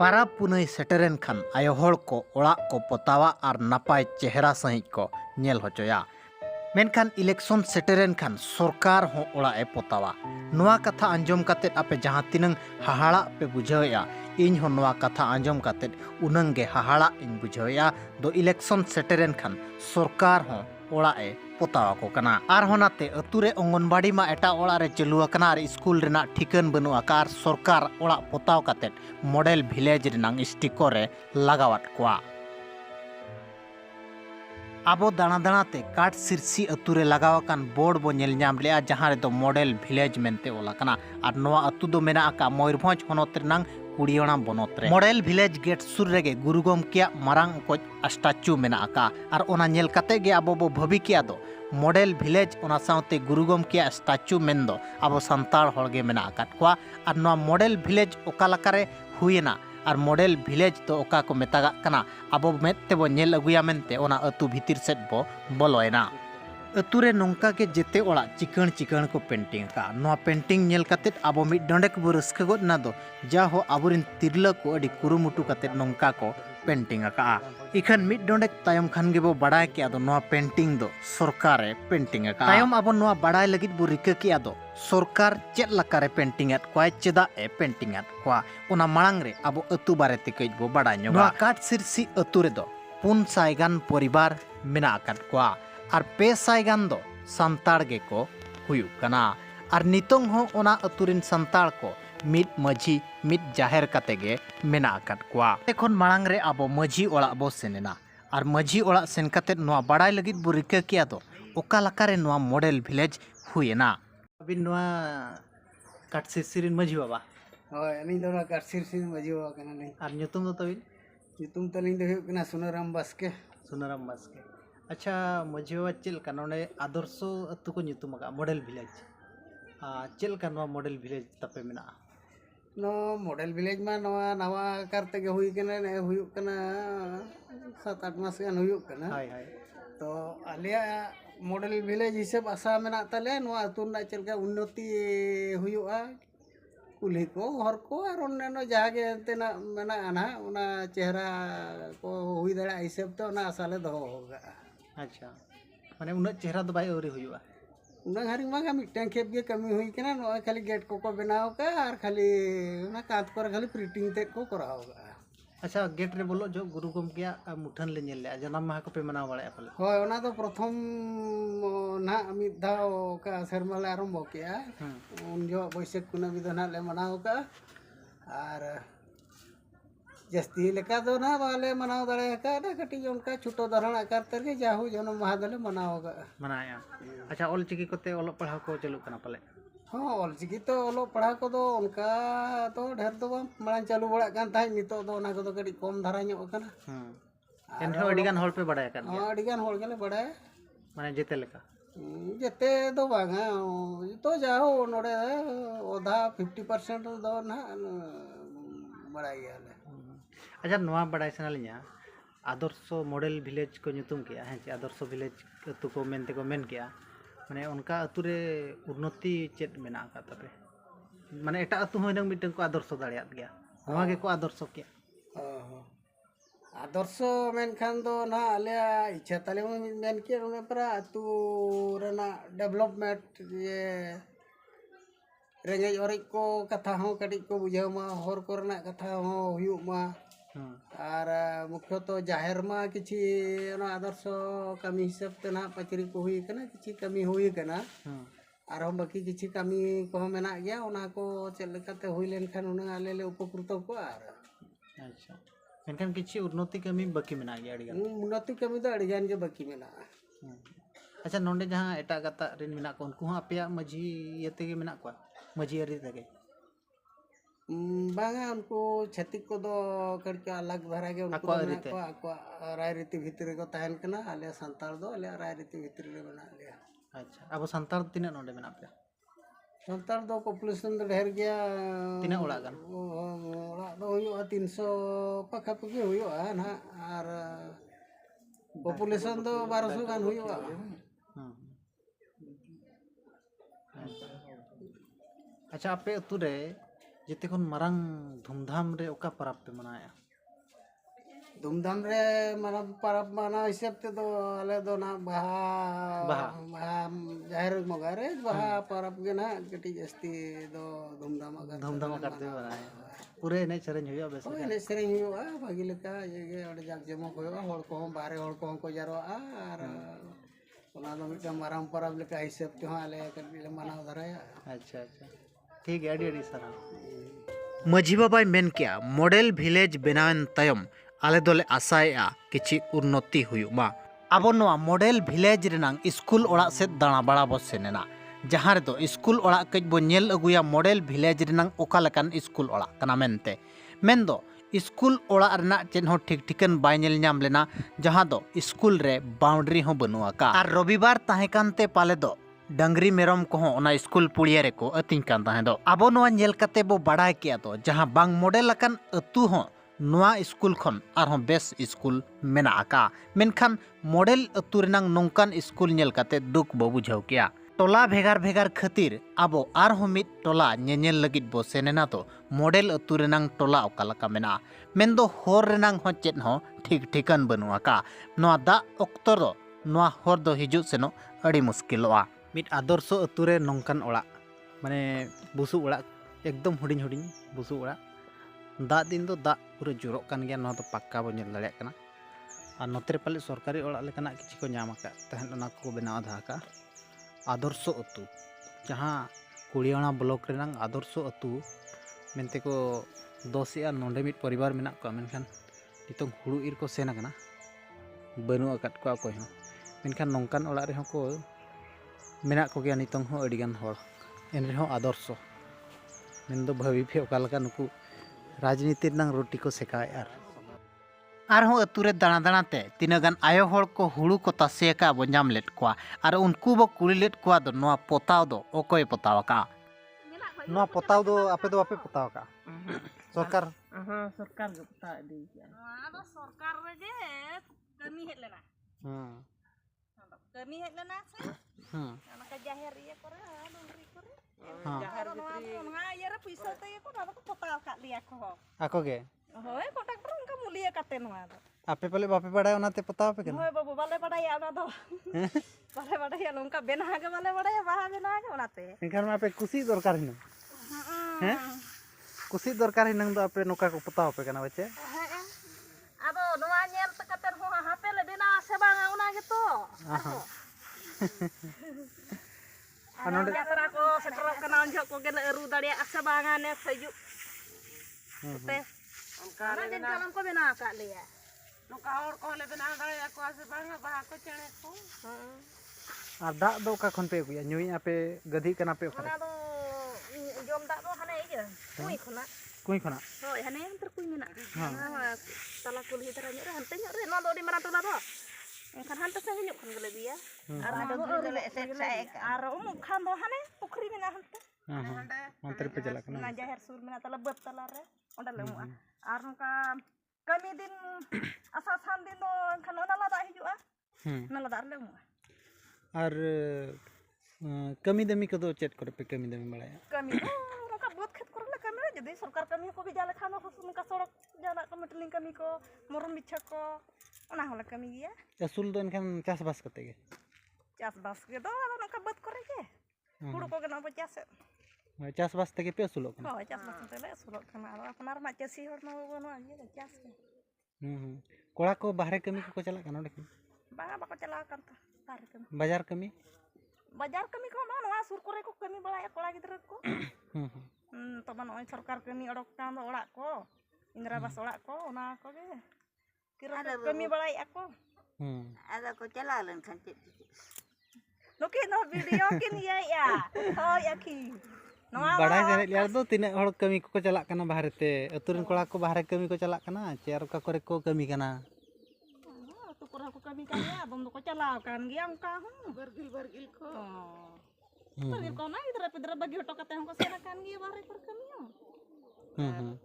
ᱯᱟᱨᱟᱵᱽ ᱯᱩᱱᱟᱹᱭ ᱥᱮᱴᱮᱨᱮᱱ ᱠᱷᱟᱱ ᱟᱭᱳ ᱦᱚᱲ ᱠᱚ ᱚᱲᱟᱜ ᱠᱚ ᱯᱚᱛᱟᱣᱟ ᱟᱨ ᱱᱟᱯᱟᱭ ᱪᱮᱦᱨᱟ ᱥᱟᱺᱦᱤᱡ ᱠᱚ ᱧᱮᱞ ᱦᱚᱪᱚᱭᱟ। ᱢᱮᱱᱠᱷᱟन इलेक्शन सेटेरेन खान सरकार हो ओड़ा ए पोतावा नोआ कथा आंजम कातेद आपे जहां तिनंग हाहाड़ा पे बुझावेया इन हो नोआ कथा आंजम कातेद उनंग गे हाहाड़ा इन बुझावेया दो इलेक्शन सेटेरेन खान सरकार हो ओड़ा ए पोतावा को कना आर होनाते अतुरे अंगनबाड़ी मा एटा ओड़ा रे चालू अकना आर स्कूल रेना ठिकन बनु आकार सरकार ओड़ा पोताव कातेद मॉडल विलेज रेनांग स्टिकर रे लगावत कोआ आबो दाना दानाते काट सिरसी अतुरे लगावाकान बोर्ड बो नेल नाम लेआ जहां रे दो मॉडल विलेज मेनते ओलाकना आर नोआ अतु दो मेना आका मयूरभंज होनत रेनांग कुड़ियोना बनत रे मॉडल विलेज गेट सुर रेगे गुरु गोमकेया मारांग को स्टैचू मेना आका आर ओना नेल काते गे आबो बो भबी किया दो मॉडल विलेज ओना साउते गुरु गोमकेया स्टैचू मेन दो आबो संताल होड़गे मेना आकात कोआ आर नोआ मॉडल विलेज ओका लकारे हुयेना और मॉडल विलेज तो ओका को मेतागा कना आबो मेते बो नेल अगुया मेनते ओना अतु भितिर सेट बो बोलोयना अतुरे नोंका के जेते ओड़ा चिकन चिकन को पेंटिंग का नोआ पेंटिंग नेल कातेत आबो मिड डंडेक बो रस्का गोद ना दो जा हो आबुरिन तिरला को अडी कुरुमुटु कातेत नोंका को पेंटिंग का इखन मिड डंडेक तायम खान गे बो बड़ाय के आदो नोआ पेंटिंग दो सरकारे पेंटिंग का तायम आबो नोआ बड़ाय लगित बो रिका के आदो सरकार चेत लकारे पेंटिंग एट कोय चेदा ए पेंटिंग एट कोआ ओना मांग रे आबो अतु बारे ते कई बो बड़ाय न्योगा नोआ काट सिरसी अतु रे दो 400 गान परिवार मेना आकात कोआ और 500 गान दो संताड़ गे को हुयु कना और नितोंग हो ओना अतुरिन संताड़ को मिद मझी मिद जाहेर काते गे मेना आकात कोआ एखन मांग रे आबो मझी ओड़ा बो सेनेना और मझी ओड़ा सेन काते नोआ बड़ाय लगित बो रिका किया दो ओका लकारे नोआ मॉडल विलेज हुयेना अबिन नोआ काटसिरसिरिन मझी बाबा होय अलिंग दो काटसिरसिरिन मझी बाबा कना नहीं और nyutum दो तबिन nyutum तलिंग दो हुयुग कना सुनाराम बास्के अच्छा मझी बाबा चेल का नोने आदर्शो अतु को nyutum का मॉडल विलेज चेल का नोआ मॉडल विलेज तपे मेना नो मॉडल विलेज मा नवा नवा करते गे हुई कना ने हुयुग कना 7-8 मास गान हुयुग कना हाय हाय तो आलिया मॉडल विलेज हिसाब आशा मेना तले नवा अतु ना चेलका उन्नति हुयुआ कुल्ही को हर को और अन्य जहागे तेना मेना ना उना चेहरा को हुई दड़ा हिसाब तो ना आशा ले दो होगा अच्छा माने उन चेहरा दो बाय औरी हुयुआ उना हरी मागा मिटन खेप गे कमी हुई कना नो खाली गेट को बनाओ का और खाली ना कांच पर खाली प्रिंटिंग ते को कराओगा अच्छा गेट रे बोलो जो गुरु गोमकेया मुठन ले नेल ले जन्म माह को पे मनाव बड़े पले होय ओना तो प्रथम ना मिद धाव का शर्मा ले आरंभ किया उन जो बैसाख कुनामी दो ना ले मनाव का और जस्ती लेका दो ना वाले मनाव दड़े का ना कटी उनका छोटो धरण आकार तरके जाहु जन्म माह दले मनावगा मनाया अच्छा ऑल चिकी कोते ओलो पढ़ाव को चालू कना पले हाँ ऑलचिकी तो ओलो पढ़ा को दो उनका तो ढेर तो माड़ां चालू बड़ा कान ताई नितो दो ना को तो कड़ी कम धारा ᱧᱚᱜ कना एनहो अडिगान होल पे बड़ाय कान हाँ अडिगान होल गेले बड़ाय माने जेते लेका जेते दो बांगा तो जाओ नोडे ओधा 50% दो ना बड़ाय गेले अच्छा नोआ बड़ाय सनालिया आदर्शो मॉडल विलेज को nyutum किया है आदर्शो विलेज अतु को मेनते को मेन किया माने उनका अतुरे उन्नति चेत मेना का तबे माने एटा अतु होय नंग मिटन को आदर्श दाड़ियात गया नोआ गे को आदर्श किया आदर्श मेन खान दो ना आले इच्छा ताले मेन के उन पर अतु रेना डेवलपमेंट ये रेंगे ओरे को कथा हो कडी को बुझाव मा होर कोरना कथा हो हुयु मा और मुख्य तो जाहिर मा किछि ना आदर्श कमी हिसाब ते ना पचरी को हुई कना किछि कमी हुई कना और हम बाकी किछि कमी को मेना गया ओना को चेल लेकाते हुई लेन खान उना आले ले उपकृत को और अच्छा मेनखान किछि उन्नति कमी बाकी मेना गया अडिगान उन्नति कमी तो अडिगान जे बाकी मेना अच्छा नोंडे जहां एटा गता रिन मेना को उनको आपया मझी येते गे मेना को मझी अरी तगे बांगा उनको छतिक को दो कड़के अलग धरा के उनको को राय रीति भीतर को तहन कना आले संताल दो आले राय रीति भीतर रे बना लिया अच्छा अब संताल तिना नोंडे मेना पे संताल दो पॉपुलेशन तो ढेर गया तिना ओड़ा गान ओड़ा दो हुयो 300 पखा पखी हुयो ना और पॉपुलेशन तो 1200 गान हुयो अच्छा आपे अतु रे जेते खन मारंग धूमधाम रे ओका परब पे मनाया धूमधाम रे मानव परब माना हिसाब ते तो आले दो ना बाहा बाहा। बाहा जाहिर बंगा रे बाहा परब के ना कटी जस्ती दो धूमधाम अगर धूमधाम करते मनाया पूरे एने सेरेंज हुआ बेस ओए ने सेरेंग हुआ भागी लेका ये अड़े जाक जमक हुआ हड़ को बाहरे हड़ को जारोआ और ओना दो मिटन माराम परब लेका हिसाब ते हो आले कटी ले मनाव धराया। अच्छा अच्छा ठीक है अड़ी सारा माझी बाबाई मेन किया मॉडल विलेज बनावन तयम आले दोले आसाया किछि उन्नति हुयुमा आबो नोआ मॉडल विलेज रेनांग स्कूल ओड़ा से दाणा बाड़ा बो सेनेना जहां रेदो स्कूल ओड़ा कज बो नेल अगुया मॉडल विलेज रेनांग ओका लेकान स्कूल ओड़ा कना मेनते मेनदो स्कूल ओड़ा रना चेन हो ठीक ठिकन बाय नेल नाम लेना जहां दो स्कूल रे बाउंड्री हो बनुआ का आर रविवार ताहे कानते पाले दो डंगरी मेरम को ओना स्कूल पुड़िया रे को अतिंग कान ताहे दो आबो नोआ नेल कते बो बाडाय किया दो जहां बांग मॉडल अकन अतु हो नोआ स्कूल खन आरहों बेस स्कूल मेना आका मेनखान मॉडल अतु रेनांग नोंकान स्कूल नेल कते दुख बो बुझाव किया टोला भेगार भेगार खातिर आबो आरहों मिट टोला नेनेल लगित बो सेनेना तो मॉडल अतु रेनांग टोला ओका लका मेना मेनदो होर रेनांग हो चेत हो ठीक ठिकन बनुआ का नोआ दा ऑक्तो दो नोआ होर दो हिजु सेनो अड़ी मुश्किलोआ मिट आदर्शो अतु रे नोंकान ओड़ा माने बुसु ओड़ा एकदम हुडिंग हुडिंग बुसु ओड़ा दा दिन दो दा पूरा जुरोक कान गया नोआ तो पक्का बो नेल दाड़ेया कना और नोते पाले सरकारी ओड़ा लेकाना किछि को नाम आका तहन ओना को बनाव धा का आदर्शो अतु जहां कुड़ियाणा ब्लॉक रेनांग आदर्शो अतु मेनते को दोसिया नोंडे मिट परिवार मेना को मेनखान नितों हुड़ु इर को सेना कना बनु अकट को कोई हो मेनखान नोंकान ओड़ा रे हो को मेना को गया नितों हो अडिगान होड़ एन रे हो आदर्शो मेन दो भावी फे ओका लका नुकु राजनीति नंग रोटी को सेकाय आरहों अतुरे दाणा दाणा ते तीना गान आयो होड़ को हुड़ू को तासेका बो नाम लेट कोआ आर उनको बो कुली लेट कोआ दो नोआ पोताव दो ओकोय पोताव का नोआ पोताव दो आपे दो आपे पोताव का सरकार सरकार के पता दी गया नोआ सरकार रे जे कमी हेज लेना कमी हेज लेना से ओना का जाहेर ये करे डोंगरी करे जाहेर भितरी ओना ये रे पैसा ते को ना को पोताव का लिया को आको गे होय कॉन्ट्रैक्टर उनका मूल्य काटे नोआ दो आपे पले बापे बड़ाय ओनाते पोताव पे कन होय बाबू बाले बड़ाया ओना दो बाले बड़ाया उनका बेना के बाले बड़ाया बाहा बेना के ओनाते इनखान आपे कुसी दरकार हिन हैं कुसी दरकार हिन दो आपे नोका को पोताव पे कना बच्चे आदो नोआ नेल त कते हो हापे ले बेना से बांगा ओना के तो अनोंडे यात्रा को सेटर कना अंजो को गेल अरु दाड़िया से बांगा ने सजु ते उनका दिन कलम को बेना का लिया नुका और को ले बेना दाड़िया को से बांगा बाहा को चणे को आ दा दो का खन पे गुया नुई आपे गधी कना पे ओना दो जोम दा दो हने इजे कुई खना होय हने अंतर कुई मेना तला कुली धरा रे हंते रे नो दो डी मरा तोला दो एखान हंते संग ᱧᱚᱜ खन गले बिया आर दो आर उम खान दो हने पुखरी मेना हंते अंतर पे चला कना ना जाहेर सुर मेना तला बत तला रे ओंडा लेमुआ आर नका कमी दिन आसा सान दिन दो खान ओना लादा हिजुआ ना लादा लेमुआ और कमी दमी को दो चेट करे पे कमी दमी बड़ाया कमी नका बहुत खेत करे कमी रे जदी सरकार कमी को भी जाले खानो हसुन का सड़क जाना को मिटलिंग कमी को मरम बिछा को ओना होला कमी गिया असूल दो इनखान चास बास कते गे चास बास के दो नका बत करे के हुड़ू को गना बचास चास बास तके पे असूल कना हो चास बास ते ले असूल कना अपनार मा चासी हर न बनो ये चास के कोड़ा को बाहरे कमी को चला कना ओडे बागा बाको चला कान तो बाहरे कमी बाजार कमी को नवा सुर करे को कमी बळाया कोड़ा गिदरा को तो बन ओय सरकार कमी अडक कान ओड़ा को इंदिरा आवास ओड़ा को ओना को गे किरा कमी बळाया को ada ko chala len kan cik नुकी नो वीडियो किन ये या होय अखी नवा बड़ाय जरे लिया दो तिने हड़ कमी को चला कना बाहरे ते अतुरन कोड़ा को बाहरे कमी को चला कना चेर का करे को कमी कना तो कोरा को कमी kan ya बम को चला kan गिया उनका हूं बरगिल को बरगिल को ना इधर पिदर बगी हटो कते हमको सेना kan गिया बाहरे पर कमी हो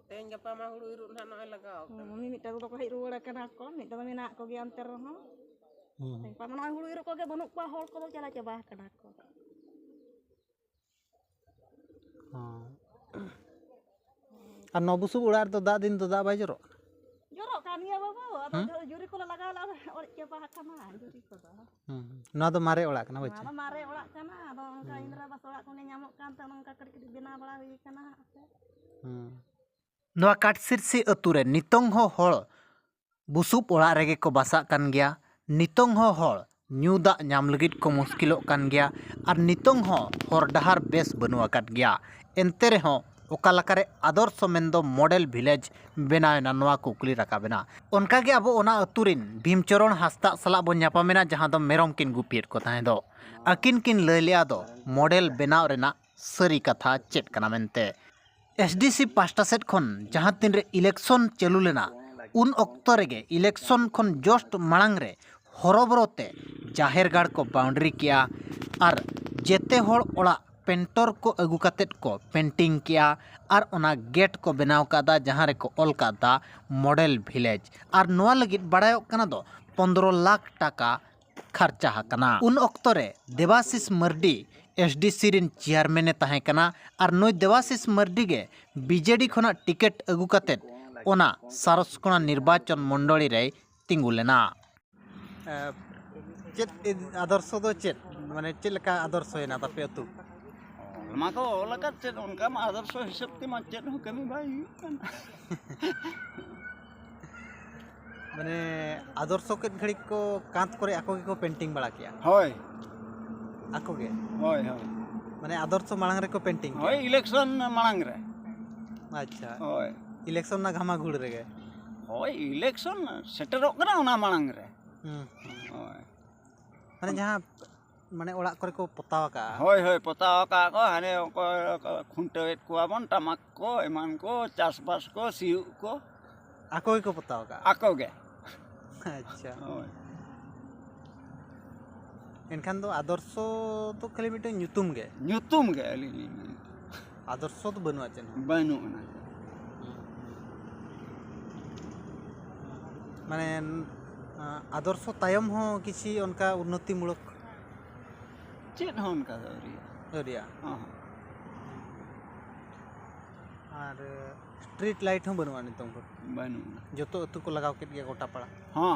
तेन गपा मा हुड़ू इरु ना नय लगाओ मम्मी मिटा तो कहि रुवड़ कना को मिटा तो मेना को गिया अंतर रहो पामन हुड़ू इरु को गे बनु को होड़ को चला चबा कना को और नो बुसुब उड़ार तो दा दिन तो दा बाय जरो jorok kan ya babu atau juri ko lagaw la or cepa kana juri ko do ना तो मारे ओड़ा कना बच्चे mana mare orak kana ado ka indra bas orak ko nyamuk kan ta nongka kadi kadi bina bala wi kana नवा काटसिरसी अतुरे नितोंग हो हळ बुसुब ओड़ा रेगे को बासा कान गया नितोंग हो हळ न्यू दा नाम लगित को मुश्किलो कान गया और नितोंग हो हर डहार बेस बनुआ काट गया एनते रेहो ओका लकारे आदर्श मेंदो मॉडल विलेज बनायना नवा कुकली राकाबेना उनका के अब ओना अतुरिन भीमचरण हास्ता सला बन ᱧᱟᱯᱟᱢᱮᱱᱟ जहां दो मेरम किन गुपियत को ताहे दो अकिन किन लैलिया दो मॉडल बनाव रेना सरी कथा चेट कना मेनते एसडीसी पास्टा सेट खन जहां तीन रे इलेक्शन चालू लेना उन ऑक्तो रेगे इलेक्शन खन जस्ट मांग रे हरबरते जाहेर गाड़ को बाउंड्री किया और जेते होड़ ओड़ा पेंटर को अगू कातेट को पेंटिंग किया और ओना गेट को बनाव कादा जहां रे को ऑल कादा मॉडल विलेज और नोआ लगित बड़ायो कना दो 15 लाख टाका खर्चा हकना उन ऑक्तो रे देवाशीष मर्डी एसडीसी रिन चेयरमैन ताहे कना और नोय देवाशीष मर्डी गे बीजेडी खना टिकट अगू कातेट ओना सारसकोना निर्वाचन मंडली रे तिंगु लेना चेत आदर्श दो चेत माने चेत लका आदर्श होयना तापे अतु माको लगा चेत उनका मा आदर्श हिसाब ते मा चेत हो कमी भाई माने आदर्श के घड़ी को कांत करे आको के को पेंटिंग बड़ा किया होय आको के होय होय माने आदर्श मांग रे को पेंटिंग होय इलेक्शन मांग रे अच्छा होय इलेक्शन ना घामा घुड़ रे होय इलेक्शन सेटरो करा ओना मांग रे होय माने जहां माने ओड़ा करे को पतावा का होय होय पतावा का को हाने को खुंटेत को बन टमाक को एमान को चासबास को सिउ को आको के को पतावा का आको गे अच्छा होय एनखान दो आदर्श तो खाली मिटे ᱧᱩᱛᱩᱢ गे अली आदर्श तो बनुआ चेन बानु ना माने आदर्श तायम हो किसी उनका उन्नति मूलक चेत हो उनका दरिया हां और स्ट्रीट लाइट हो बनवा नितों को बानु जो तो अतु को लगाव केट गया गोटा पड़ा हां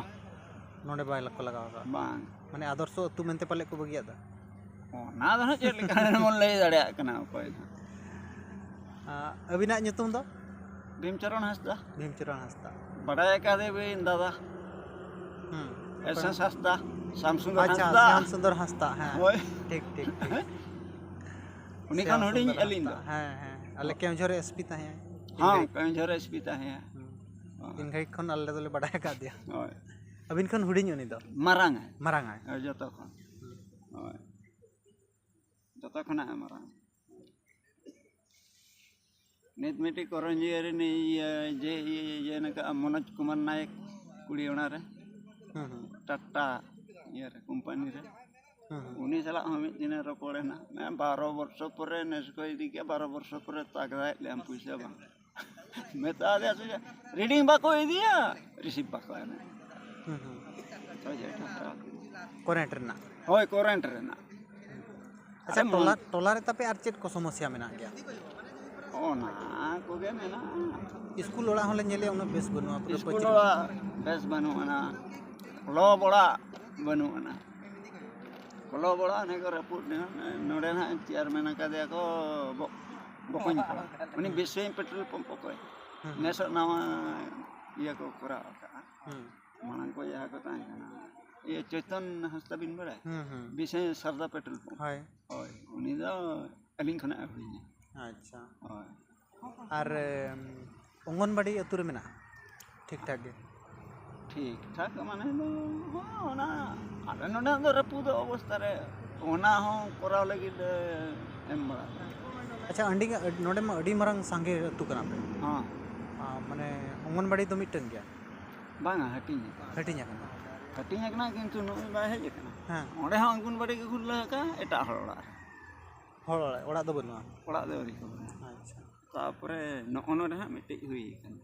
नोडे बाय को लगाव का बांग माने आदर्श अतु मेनते पाले को बगिया दा ना दो चेत लेका मन लay दाड़िया कना कोई अबिना ᱧᱩᱛᱩᱢ दो भीमचरण हंसदा भीमचरण हांसदा बड़ाय का दे बिन दादा एसएस हंसदा शामसुंदर अच्छा हंसदा श्याम सुंदर हांसदा हां होय ठीक ठीक उनी खान होडिंग अलिंग दो हां हां अले केमझोर एसपी ताहे हां कंजर एसपी ताहे इन घड़ी खन अल्ले दोले बड़ाय का दिया होय अबिन खन हुडिंग उनी दो मारांग मारांग है जतो खन होय जतो खना मारांग नित मिटी करंजियर ने जे ये नका मनोज कुमार नायक कुड़ी ओना रे टाटा ये रे कंपनी रे उनी सला हम दिन रपड़े ना मैं 12 वर्ष परे नेस को इदी के 12 वर्ष परे तागदा लेम पैसा बा मैं ता दे रीडिंग बाको इदिया रिसीव बाको ना तो जे टाटा करेंट रेना होय करेंट रे ना अच्छा टोला रे तापे आर चेट को समस्या मेना गया ओना को गे ना स्कूल ओड़ा होले नेले उन बेस बनुआ स्कूल बेस बनु ना लो बड़ा बनु ना लो बड़ा ने को रिपोर्ट नोडे ना चेयरमैन का दे को बकोኝ उनी विश्व पेट्रोल पंप को नेस नावा ये को करा का मानन को या को ता ये चेतन हंसता बिन बड़ा विश्व सरदा पेट्रोल पंप हाय होय उनी दा अलिंग खना हुई अच्छा और अंगनबाड़ी अतु रे मेना ठीक ठाक गे ठीक ठाक माने ओना आले नोडा दो रपुद अवस्था रे ओना हो कराव लगी एम बड़ा अच्छा अंडी नोडे मा अडी मरंग सांगे अतु कना पे हां माने अंगनबाड़ी तो मिटन गया बांगा हटिंग हटिnya kana हटिंग कना किंतु नो बा हेज कना हां ओडे हो अंगनबाड़ी के खुल का एटा हळड़ा हळ ओड़ा दो बनुआ ओड़ा दे री को अच्छा तापरे नो रे मिटि हुई कना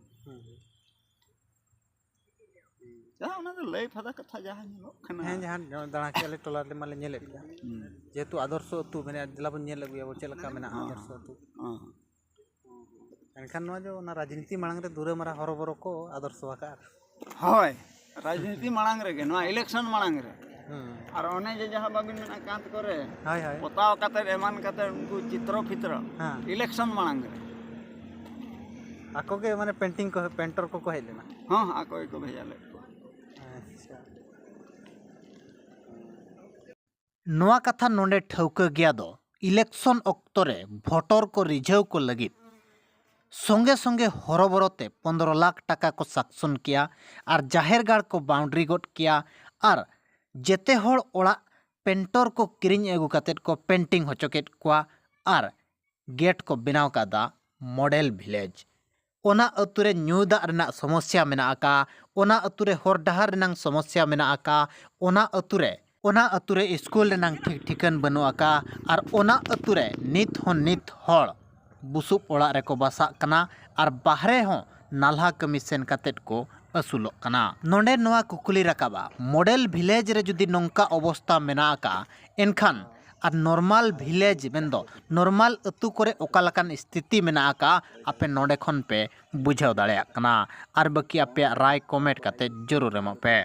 जा ओना तो लय फदा कथा जहां नो खना हैं जहां दाना के टोला ले माले नेले जेतु आदर्श अतु माने दिला बन नेल लगुया चेलका मेना आदर्श अतु एनखान नवा जो ना राजनीति मांग रे दूरे मारा हरबरो को आदर्श वाका हय राजनीति मांग रे नवा इलेक्शन मांग रे और ओने जे जहां बाबिन मेना कांत करे हाय हाय पोताव काते एमान काते उनको चित्र फित्र हाँ इलेक्शन मांग रे आको के माने पेंटिंग को पेंटर को कहे लेना हां आको को भेजाले अच्छा नवा कथा नोंडे ठौका गया दो इलेक्शन ऑक्टो रे भोटर को रिझाव को लगित संगे संगे हरबरते 15 लाख टाका को सक्शन किया और जाहेर गाड़ को बाउंड्री गोट किया और जेते होड़ ओड़ा पेंटर को किरिंग एगु कातेट को पेंटिंग होचोकेट कोआ और गेट को बनाव कादा मॉडल विलेज ओना अतुरे न्यू दाग रना समस्या मेना आका ओना अतुरे हर डहार रना समस्या मेना आका ओना अतुरे स्कूल रना ठीक ठिकन बनु आका और ओना अतुरे नित हड़ बुसुब ओड़ा रे को बसाक कना और बाहरे हो नाल्हा कमी सेन कातेट को असुलोक कना नोंडे नवा कुकुली रकाबा मॉडल विलेज रे जुदी नोंका अवस्था मेना आका एनखान और नॉर्मल विलेज मेंदो नॉर्मल अतु करे ओका लकान स्थिति मेना आका आपे नोंडे खन पे बुझाव दाड़ेयाक कना और बाकी आपे राय कमेंट काते जरूर एमो पे।